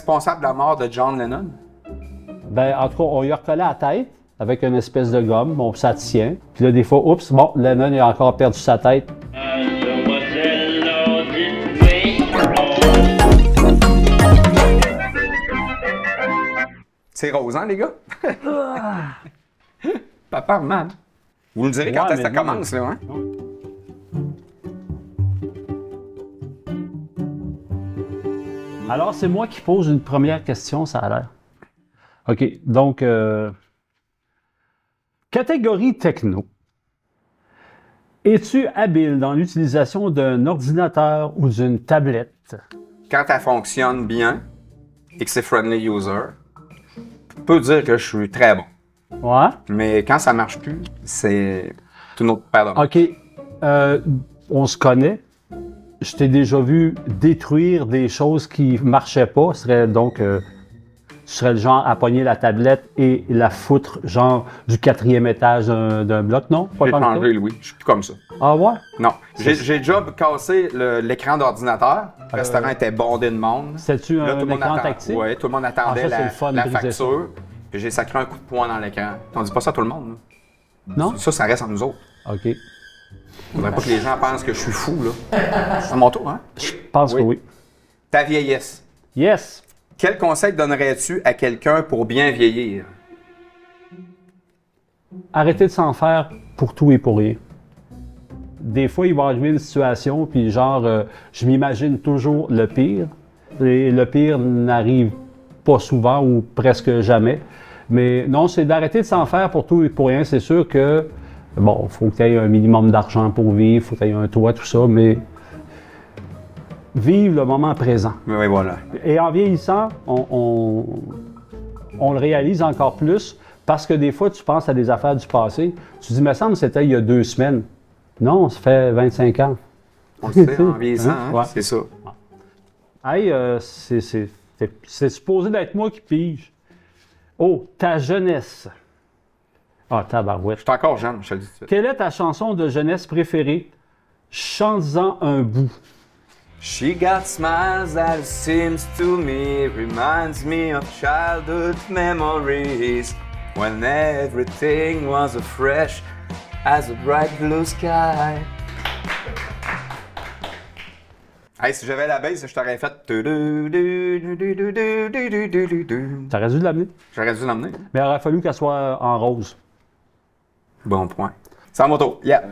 responsable de la mort de John Lennon? Ben, en tout cas, on lui a recollé à la tête avec une espèce de gomme. Bon, ça tient. Puis là, des fois, oups, bon, Lennon il a encore perdu sa tête. C'est rose, hein, les gars? Papa, man. Vous nous direz quand Ouais, est-ce que ça mais non. commence, là, hein? Alors, c'est moi qui pose une première question, ça a l'air. OK, donc, catégorie techno. Es-tu habile dans l'utilisation d'un ordinateur ou d'une tablette? Quand elle fonctionne bien et que c'est friendly user, je peux dire que je suis très bon. Ouais. Mais quand ça marche plus, c'est une autre paire de mains. OK, on se connaît. Je t'ai déjà vu détruire des choses qui ne marchaient pas. Ce serait donc, tu serais le genre à pogner la tablette et la foutre, genre, du 4e étage d'un bloc, non? Pas J'ai comme ça? changé, Louis. Je suis plus comme ça. Ah ouais? Non. J'ai déjà cassé l'écran d'ordinateur. Le restaurant était bondé de monde. C'est-tu Là, un écran tactile? Oui, tout le monde attendait Ah, ça, c'est le fun, la briser facture. Puis j'ai sacré un coup de poing dans l'écran. On dit pas ça à tout le monde. Là. Non? Ça reste entre nous autres. OK. Faudrait pas que les gens pensent que je suis fou, là. C'est à mon tour, hein? Je pense que oui. Ta vieillesse. Yes! Quel conseil donnerais-tu à quelqu'un pour bien vieillir? Arrêtez de s'en faire pour tout et pour rien. Des fois, il va arriver une situation, puis genre, je m'imagine toujours le pire. Et le pire n'arrive pas souvent ou presque jamais. Mais non, c'est d'arrêter de s'en faire pour tout et pour rien. C'est sûr que, bon, il faut que tu aies un minimum d'argent pour vivre, il faut que tu aies un toit, tout ça, mais vive le moment présent. Oui, voilà. Et en vieillissant, on le réalise encore plus parce que des fois, tu penses à des affaires du passé. Tu dis, me semble que c'était il y a 2 semaines. Non, ça fait 25 ans. On le sait, en vieillissant, hein? Ouais. C'est ça. Hey, c'est supposé d'être moi qui pige. Oh, ta jeunesse. Ah, tabarouette. Je suis encore jeune, je te le dis tout de suite. Quelle est ta chanson de jeunesse préférée? Chante-en un bout. She got smiles that it seems to me reminds me of childhood memories when everything was fresh as a bright blue sky. Hey, si j'avais la base, je t'aurais fait. T'aurais dû l'amener. J'aurais dû l'emmener. Mais il aurait fallu qu'elle soit en rose. Bon point. C'est à mon tour. Yeah.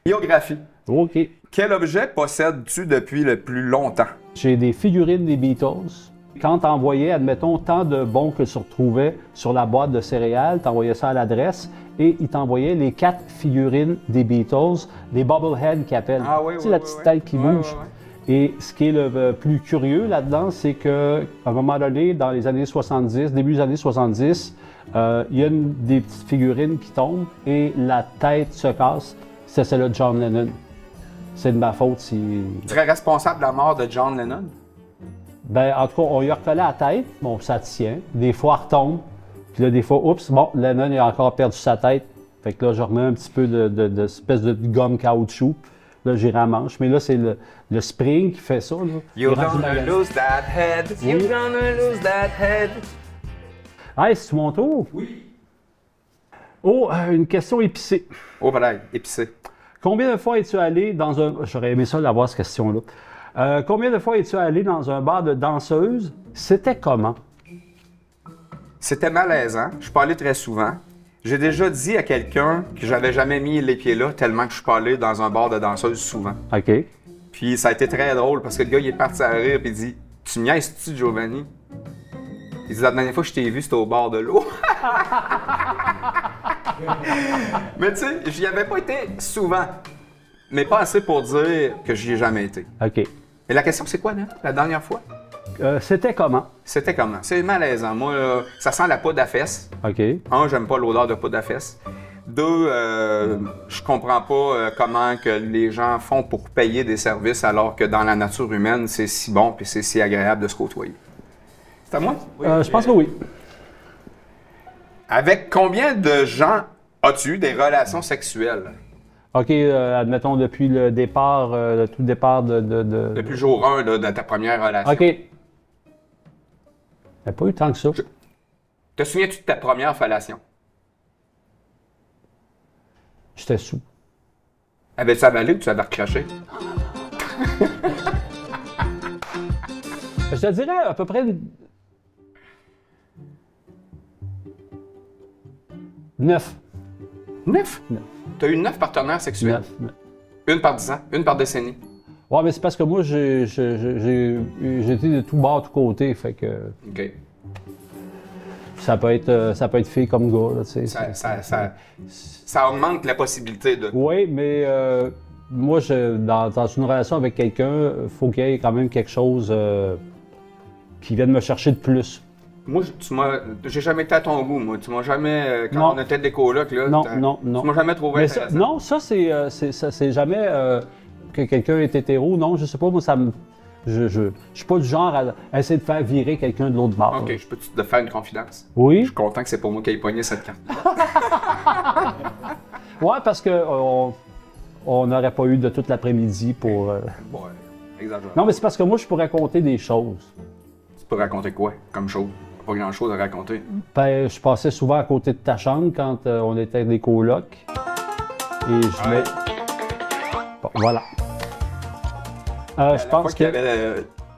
Biographie. OK. Quel objet possèdes-tu depuis le plus longtemps? J'ai des figurines des Beatles. Quand tu envoyais, admettons, tant de bons que tu retrouvais sur la boîte de céréales, tu envoyais ça à l'adresse et ils t'envoyaient les 4 figurines des Beatles, des bobbleheads qu'ils appellent. Ah oui, tu oui, sais, la oui, petite oui. tête qui Ouais, bouge. ouais, ouais. Et ce qui est le plus curieux là-dedans, c'est qu'à un moment donné, dans les années 70, début des années 70, il y a des petites figurines qui tombent et la tête se casse. C'est celle-là de John Lennon. C'est de ma faute si... Tu serais responsable de la mort de John Lennon? Ben, en tout cas, on lui a recollé à la tête. Bon, ça tient. Des fois, elle retombe. Puis là, des fois, oups, bon, Lennon il a encore perdu sa tête. Fait que là, je remets un petit peu de espèce de gomme caoutchouc. Là, j'y ramanche. Mais là, c'est le spring qui fait ça. Là. You're Il est rendu gonna magasin. lose that head. You're gonna lose that head. Hey, c'est mon tour? Oui. Oh, une question épicée. Oh, voilà, épicé. Combien de fois es-tu allé dans un... J'aurais aimé ça l'avoir, cette question-là. Combien de fois es-tu allé dans un bar de danseuses? C'était comment? C'était malaisant. Je suis pas allé très souvent. J'ai déjà dit à quelqu'un que j'avais jamais mis les pieds là, tellement que je suis pas allé dans un bar de danseuses souvent. OK. Puis ça a été très drôle parce que le gars, il est parti à rire puis il dit « Tu me niaises-tu, Giovanni? » Il dit « La dernière fois que je t'ai vu, c'était au bord de l'eau. » Mais tu sais, j'y avais pas été souvent. Mais pas assez pour dire que j'y ai jamais été. OK. Et la question, c'est quoi, là, la dernière fois? C'était comment? C'était comment? C'est malaisant. Moi, là, ça sent la poudre à fesses. OK. Un, j'aime pas l'odeur de poudre à fesses. Deux, je comprends pas comment que les gens font pour payer des services alors que dans la nature humaine, c'est si bon puis c'est si agréable de se côtoyer. C'est à moi? Je pense que oui. Avec combien de gens as-tu des relations sexuelles? OK, admettons depuis le départ, le tout départ de... Depuis jour 1 là, de ta première relation. OK. Il n'y a pas eu tant que ça. Te souviens-tu de ta première fellation? J'étais sous. Avais-tu avalé ou tu avais recraché? Je te dirais à peu près 9. 9? Tu as eu 9 partenaires sexuels? 9. Une par 10 ans, une par décennie. Ouais, mais c'est parce que moi, j'ai été de tout bord, tout côté, fait que OK. ça peut être fille comme gars, là, tu sais. Ça augmente la possibilité de... Oui, mais moi, dans une relation avec quelqu'un, il faut qu'il y ait quand même quelque chose qui vienne me chercher de plus. Moi, j'ai jamais été à ton goût, moi. Tu m'as jamais, quand Non. on était des colocs, là, Non. tu m'as jamais trouvé Mais ça, intéressant. non, ça, c'est jamais que quelqu'un est hétéro. Non, je sais pas, moi, ça me... Je suis pas du genre à essayer de faire virer quelqu'un de l'autre bord. OK, je peux te faire une confidence? Je Oui? suis content que c'est pour moi qui ait pogné cette carte. Ouais, parce que on n'aurait pas eu de toute l'après-midi pour... Bon, exagère. Non, mais c'est parce que moi, je peux raconter des choses. Tu peux raconter quoi comme chose? Pas grand-chose à raconter. Ben, je passais souvent à côté de ta chambre quand on était des colocs. Et je mets... Bon, voilà. Je pense que...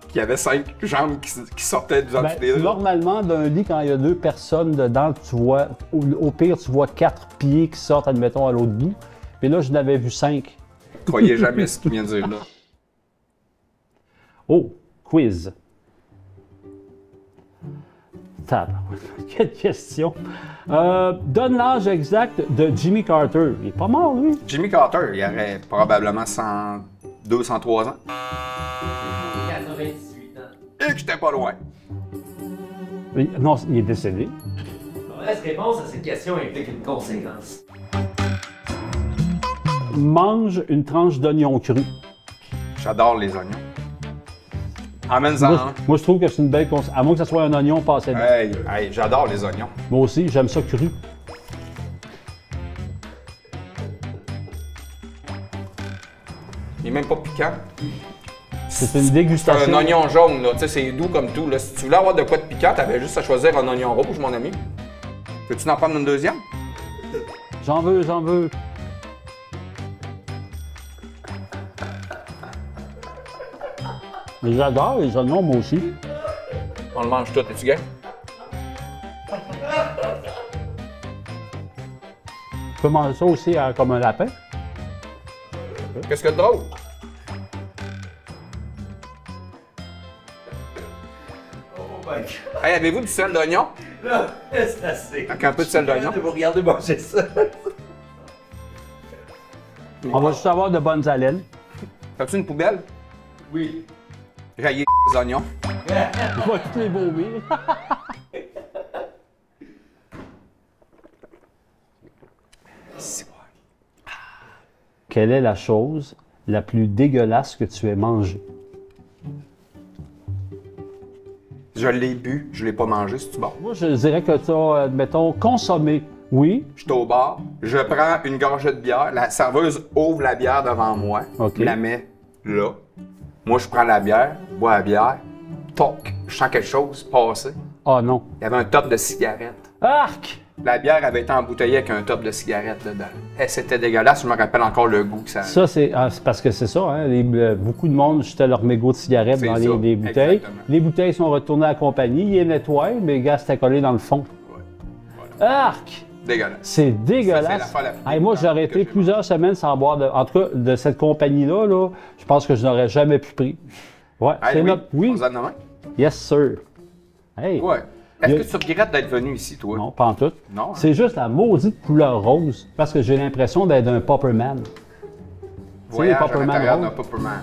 qu'il y avait 5 jambes qui sortaient du Ben, dessous des deux. normalement, d'un lit, quand il y a 2 personnes dedans, tu vois, au pire, tu vois 4 pieds qui sortent, admettons, à l'autre bout. Puis là, je n'avais vu 5. Croyez jamais ce que tu viens de dire là. Oh, quiz. Tabarouette, quelle question. Donne l'âge exact de Jimmy Carter. Il est pas mort, lui. Jimmy Carter, il aurait probablement 102, 103 ans. 98 ans. Et que j'étais pas loin. Non, il est décédé. Mauvaise réponse à cette question implique une conséquence. Mange une tranche d'oignon cru. J'adore les oignons. Amène-en un. Moi, je trouve que c'est une belle à moins que ce soit un oignon passé. Hey, j'adore les oignons. Moi aussi, j'aime ça cru. Il est même pas piquant. C'est une C'est dégustation. un oignon jaune, là. Tu sais, c'est doux comme tout. Là. Si tu voulais avoir de quoi de piquant, t'avais juste à choisir un oignon rouge, mon ami. Peux-tu en prendre une deuxième? J'en veux. Mais j'adore les oignons, moi aussi. On le mange tout, es-tu gay? Tu peux manger ça aussi comme un lapin. Qu'est-ce que de drôle? Oh my god. Hey, avez-vous du sel d'oignon? Là, c'est assez. Avec un peu de sel d'oignon. De vous regarder manger ça. On va juste avoir de bonnes haleines. As-tu une poubelle? Oui. J'haïs les oignons. On va tous les vomir. Quelle est la chose la plus dégueulasse que tu aies mangée? Je l'ai bu, je l'ai pas mangé, c'est-tu bon? Moi, je dirais que tu as, admettons, consommé. Oui. Je suis au bar, je prends une gorgée de bière, la serveuse ouvre la bière devant moi, OK. la met là. Moi, je prends la bière, bois la bière, toc, je sens quelque chose passer. Ah non. Il y avait un top de cigarette. Arc! La bière avait été embouteillée avec un top de cigarette dedans. Et c'était dégueulasse, je me rappelle encore le goût que ça avait. Ça, c'est parce que c'est ça, hein, beaucoup de monde jetait leur mégot de cigarette C'est dans ça, les bouteilles. exactement. Les bouteilles sont retournées à la compagnie, ils les nettoient, mais le gaz était collé dans le fond. Ouais. Arc! Dégueulasse. C'est dégueulasse. Ça, c'est l'affaire la plus Moi, dégueulasse j'aurais que été j'ai plusieurs semaines sans boire en tout cas, de cette compagnie-là, là, je pense que je n'aurais jamais pu pris. Ouais, Hey, c'est oui, notre... Oui, on se donne la main? yes, sir. Hey, Ouais. Est-ce Il y a- que tu regrettes d'être venu ici, toi? non, pas en tout. Non, hein? C'est juste la maudite couleur rose, parce que j'ai l'impression d'être un Popperman. Voyage les Popperman à l'intérieur roses. d'un Popperman.